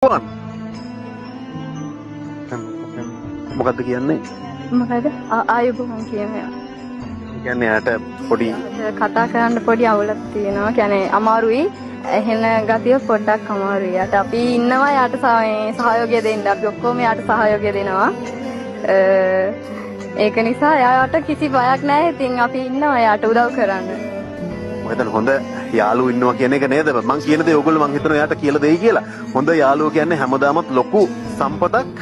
පුළුවන්. මොකද්ද කියන්නේ? මොකද ආයුබෝවන් කියන්නේ. කියන්නේ යාට පොඩි කතා කරන්න පොඩි අවුලක් තියෙනවා. කියන්නේ අමාරුයි. එහෙන ගතිය පොඩ්ඩක් අමාරුයි. යාට අපි ඉන්නවා යාට සහයෝගය දෙන්න. අපි ඔක්කොම යාට සහයෝගය දෙනවා. ඒක නිසා යාට කිසි බයක් නැහැ. ඉතින් අපි ඉන්නවා යාට උදව් කරන්න. මොකද හොඳ යාළුවෝ ඉන්නවා කියන එක නේද? මං කියන දේ ඕගොල්ලෝ මං හිතනවා යාට කියලා දෙයි කියලා. හොඳ යාළුවෝ කියන්නේ හැමදාමත් ලොකු සම්පතක්.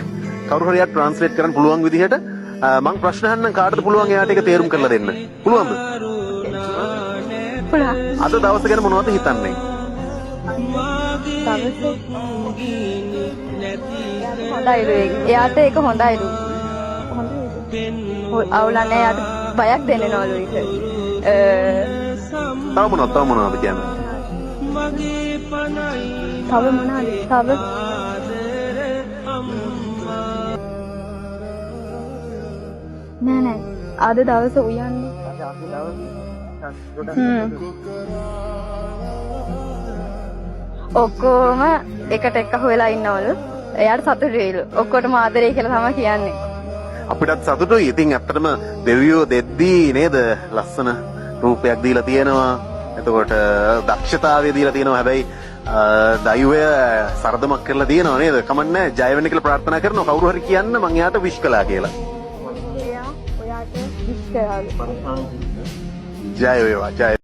කවුරු හරි යාට ට්‍රාන්ස්ලේට් කරන්න පුළුවන් විදිහට මං ප්‍රශ්න අහන්නම් කාටද පුළුවන් එයාට ඒක තේරුම් කරලා දෙන්න. පුළුවන්ද? පුළුවන්. අද දවස ගැන මොනවද හිතන්නේ? හොඳයිලු. එයාට ඒක හොඳයිලු. අවුලන්නේ යාට බයක් දෙන්නවලු ඒක. තව මොනවද කියන්නේ? තව මොනවද? තව නෑ අද දවස උයන්නේ. ඔක්කොම එකට එක්ක හොයලා ඉන්නවලු. එයාට සතුටු වෙයිලු. ඔක්කොටම ආදරේ කියලා තමයි කියන්නේ. අපිටත් සතුටුයි. ඉතින් ඇත්තටම දෙවියෝ දෙද්දී නේද ලස්සන රූපයක් දීලා තියෙනවා. එතකොට දක්ෂතාවය දීලා තියෙනවා. හැබැයි දෛවය සරදමක් කරලා තියෙනවා නේද? කමන්නේ ජය වෙන්න කියලා ප්‍රාර්ථනා කරනවා. කවුරු හරි කියන්න මං එයාට විශ් කළා කියලා. ඔයාට විශ් කරාලු. ජය වේවා. ජය